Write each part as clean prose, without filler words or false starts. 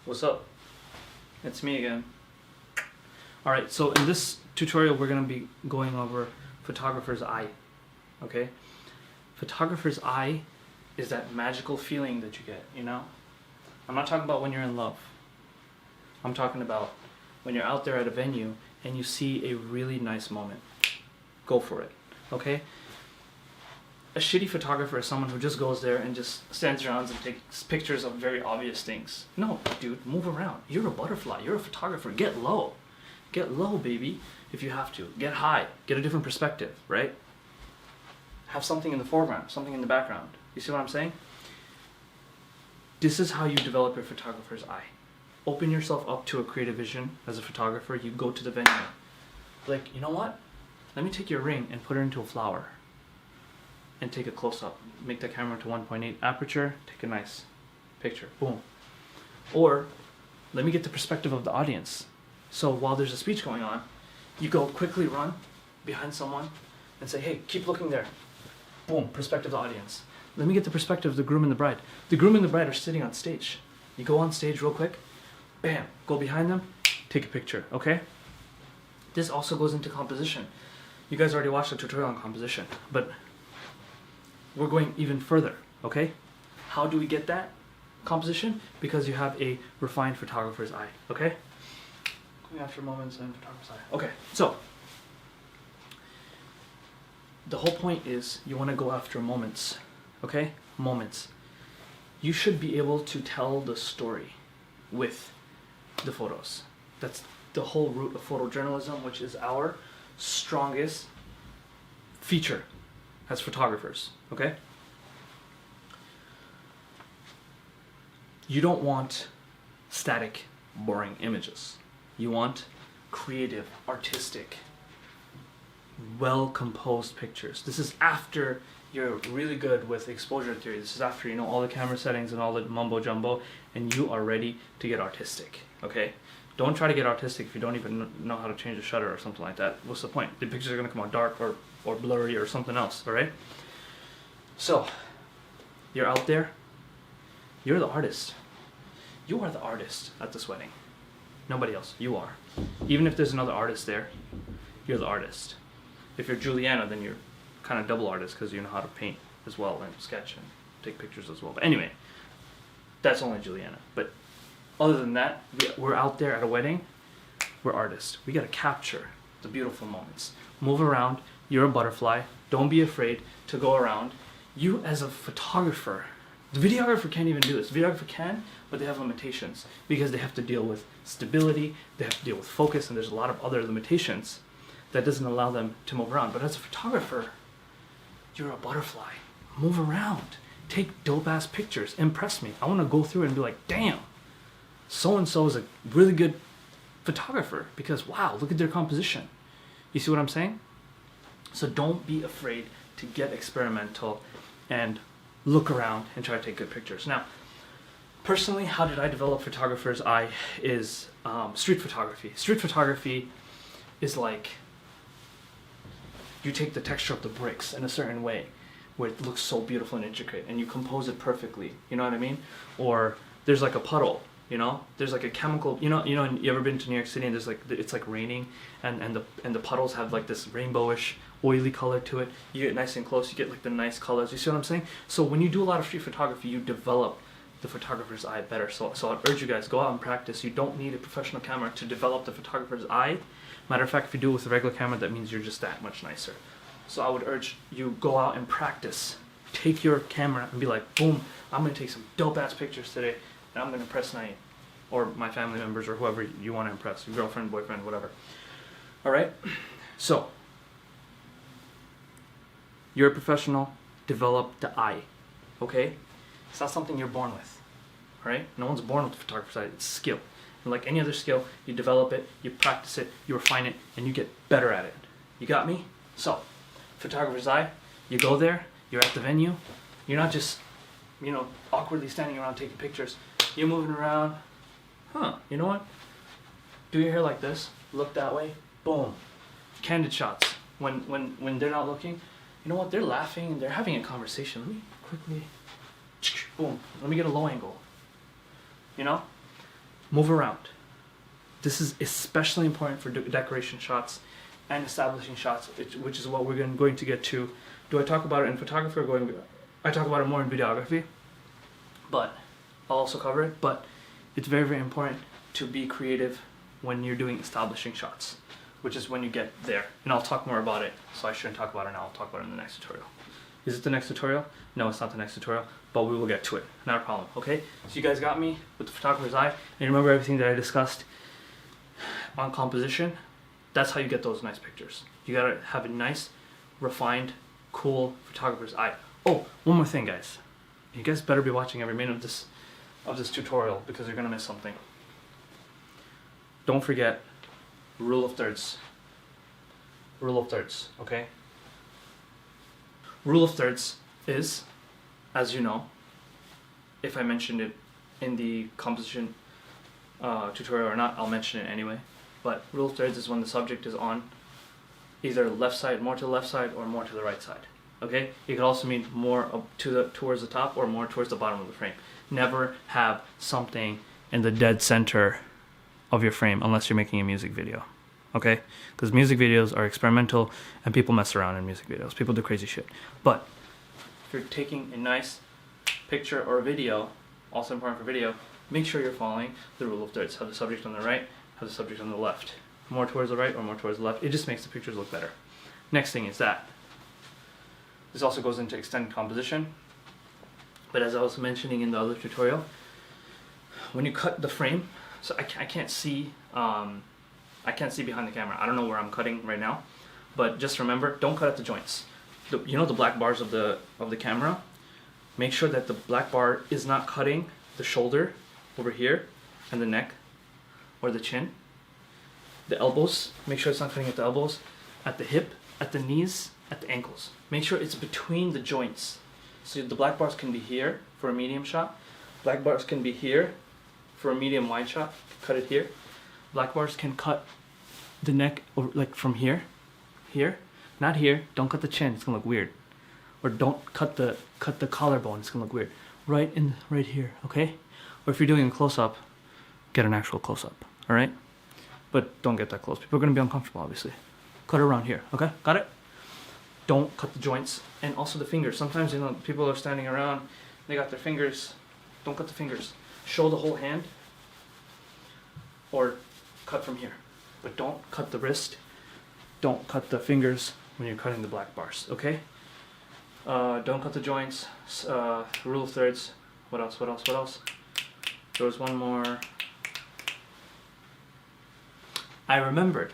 What's up? It's me again. Alright, so in this tutorial we're going to be going over photographer's eye. Okay? Photographer's eye is that magical feeling that you get, you know? I'm not talking about when you're in love. I'm talking about when you're out there at a venue and you see a really nice moment. Go for it. Okay? A shitty photographer is someone who just goes there and just stands around and takes pictures of very obvious things. No, dude, move around. You're a butterfly. You're a photographer. Get low. Get low, baby, if you have to. Get high. Get a different perspective, right? Have something in the foreground, something in the background. You see what I'm saying? This is how you develop your photographer's eye. Open yourself up to a creative vision as a photographer. You go to the venue. Like, you know what? Let me take your ring and put it into a flower. And take a close-up. Make the camera to 1.8 aperture. Take a nice picture. Boom. Or, let me get the perspective of the audience. So while there's a speech going on, you go quickly run behind someone and say, hey, keep looking there. Boom, perspective of the audience. Let me get the perspective of the groom and the bride. The groom and the bride are sitting on stage. You go on stage real quick, bam, go behind them, take a picture, okay? This also goes into composition. You guys already watched the tutorial on composition, but we're going even further, okay? How do we get that composition? Because you have a refined photographer's eye, okay? Going after moments and photographer's eye. Okay, so the whole point is you want to go after moments, okay? Moments. You should be able to tell the story with the photos. That's the whole root of photojournalism, which is our strongest feature as photographers, okay? You don't want static, boring images. You want creative, artistic, well-composed pictures. This is after you're really good with exposure theory. This is after you know all the camera settings and all the mumbo-jumbo, and you are ready to get artistic, okay? Don't try to get artistic if you don't even know how to change the shutter or something like that. What's the point? The pictures are going to come out dark or blurry or something else, all right? So, you're out there. You're the artist. You are the artist at this wedding. Nobody else. You are. Even if there's another artist there, you're the artist. If you're Juliana, then you're kind of double artist because you know how to paint as well and sketch and take pictures as well. But anyway, that's only Juliana. But other than that, we're out there at a wedding. We're artists. We got to capture the beautiful moments. Move around. You're a butterfly. Don't be afraid to go around. You as a photographer, the videographer can't even do this. The videographer can, but they have limitations because they have to deal with stability, they have to deal with focus, and there's a lot of other limitations that doesn't allow them to move around. But as a photographer, you're a butterfly. Move around. Take dope-ass pictures. Impress me. I want to go through it and be like, damn, so-and-so is a really good photographer because, wow, look at their composition. You see what I'm saying? So don't be afraid to get experimental and look around and try to take good pictures. Now, personally, how did I develop photographer's eye is street photography. Street photography is like you take the texture of the bricks in a certain way where it looks so beautiful and intricate and you compose it perfectly, you know what I mean? Or there's like a puddle, you know? There's like a chemical, you know, you ever been to New York City and there's like, it's like raining and the puddles have like this rainbowish, oily color to it. You get nice and close, you get like the nice colors, you see what I'm saying? So when you do a lot of street photography, you develop the photographer's eye better. So I'd urge you guys, go out and practice. You don't need a professional camera to develop the photographer's eye. Matter of fact, if you do it with a regular camera, that means you're just that much nicer. So I would urge you, go out and practice. Take your camera and be like, boom, I'm gonna take some dope ass pictures today and I'm gonna impress Naeem or my family members or whoever you want to impress, your girlfriend, boyfriend, whatever. All right? So, you're a professional, develop the eye, okay? It's not something you're born with, all right? No one's born with the photographer's eye, it's skill. And like any other skill, you develop it, you practice it, you refine it, and you get better at it. You got me? So, photographer's eye, you go there, you're at the venue, you're not just, you know, awkwardly standing around taking pictures. You're moving around, you know what? Do your hair like this, look that way, boom. Candid shots. When they're not looking, you know what? They're laughing and they're having a conversation. Let me quickly, boom. Let me get a low angle. You know? Move around. This is especially important for decoration shots and establishing shots, which is what we're going to get to. Do I talk about it in photography or I talk about it more in videography, but I'll also cover it. But it's very, very important to be creative when you're doing establishing shots, which is when you get there. And I'll talk more about it, so I shouldn't talk about it now. I'll talk about it in the next tutorial. Is it the next tutorial? No, it's not the next tutorial, but we will get to it. Not a problem, okay? So you guys got me with the photographer's eye, and you remember everything that I discussed on composition? That's how you get those nice pictures. You gotta have a nice, refined, cool photographer's eye. Oh, one more thing, guys. You guys better be watching every minute of this tutorial, because you're gonna miss something. Don't forget rule of thirds. Rule of thirds, okay? Rule of thirds is, as you know, if I mentioned it in the composition tutorial or not, I'll mention it anyway. But rule of thirds is when the subject is on either left side, more to the left side, or more to the right side. Okay? It could also mean more up towards the top or more towards the bottom of the frame. Never have something in the dead center of your frame unless you're making a music video. Okay? Because music videos are experimental and people mess around in music videos. People do crazy shit. But if you're taking a nice picture or a video, also important for video, make sure you're following the rule of thirds. Have the subject on the right, have the subject on the left. More towards the right or more towards the left. It just makes the pictures look better. Next thing is that this also goes into extended composition. But as I was mentioning in the other tutorial, when you cut the frame, so I can't see behind the camera. I don't know where I'm cutting right now, but just remember, don't cut at the joints. You know the black bars of the camera? Make sure that the black bar is not cutting the shoulder over here and the neck or the chin. The elbows, make sure it's not cutting at the elbows, at the hip, at the knees, at the ankles. Make sure it's between the joints. So the black bars can be here for a medium shot. Black bars can be here for a medium wide shot. Cut it here. Black bars can cut the neck or like from here, here, not here. Don't cut the chin, it's gonna look weird. Or don't cut the collarbone, it's gonna look weird. Right here, okay? Or if you're doing a close-up, get an actual close-up, all right? But don't get that close. People are gonna be uncomfortable, obviously. Cut it around here, okay? Got it? Don't cut the joints, and also the fingers. Sometimes, you know, people are standing around, they got their fingers. Don't cut the fingers. Show the whole hand, or cut from here. But don't cut the wrist. Don't cut the fingers when you're cutting the black bars, okay? Don't cut the joints. Rule of thirds. What else? There was one more. I remembered.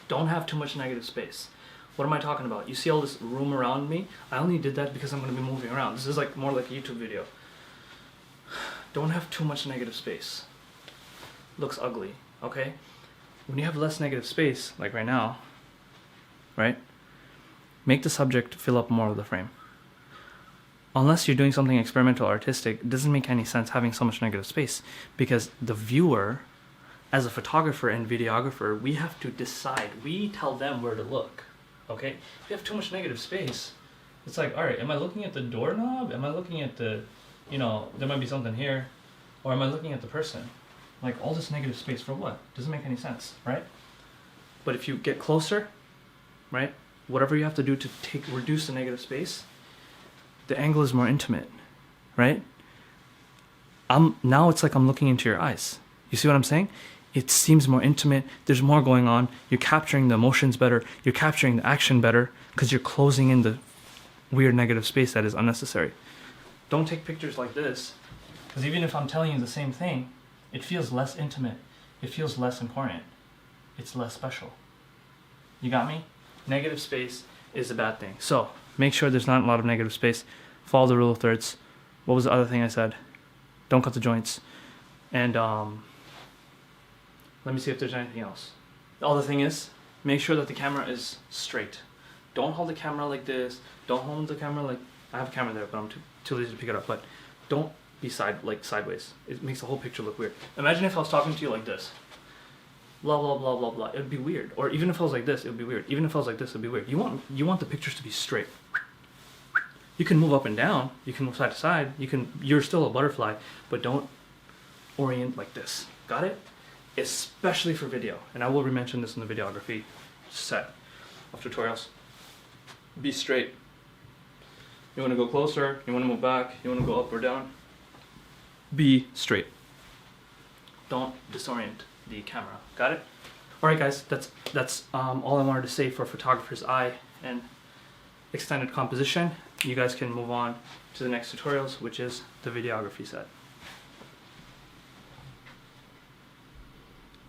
Don't have too much negative space. What am I talking about? You see all this room around me? I only did that because I'm going to be moving around. This is like more like a YouTube video. Don't have too much negative space. Looks ugly, okay? When you have less negative space, like right now, right? Make the subject fill up more of the frame. Unless you're doing something experimental, artistic, it doesn't make any sense having so much negative space, because the viewer, as a photographer and videographer, we have to decide. We tell them where to look, okay? If you have too much negative space, it's like, all right, am I looking at the doorknob? Am I looking at the, you know, there might be something here, or am I looking at the person? Like, all this negative space for what? Doesn't make any sense, right? But if you get closer, right, whatever you have to do to reduce the negative space, the angle is more intimate, right? Now it's like I'm looking into your eyes. You see what I'm saying? It seems more intimate. There's more going on. You're capturing the emotions better. You're capturing the action better because you're closing in the weird negative space that is unnecessary. Don't take pictures like this, because even if I'm telling you the same thing, it feels less intimate. It feels less important. It's less special. You got me? Negative space is a bad thing. So make sure there's not a lot of negative space. Follow the rule of thirds. What was the other thing I said? Don't cut the joints. And let me see if there's anything else. The other thing is, make sure that the camera is straight. Don't hold the camera like this. Don't hold the camera like, I have a camera there, but I'm too lazy to pick it up. But don't be sideways. It makes the whole picture look weird. Imagine if I was talking to you like this. Blah, blah, blah, blah, blah. It would be weird. Or even if I was like this, it would be weird. Even if I was like this, it would be weird. You want the pictures to be straight. You can move up and down. You can move side to side. You're still a butterfly, but don't orient like this. Got it? Especially for video. And I will mention this in the videography set of tutorials. Be straight. You want to go closer, you want to move back, you want to go up or down. Be straight. Don't disorient the camera. Got it? Alright guys, that's all I wanted to say for photographer's eye and extended composition. You guys can move on to the next tutorials, which is the videography set.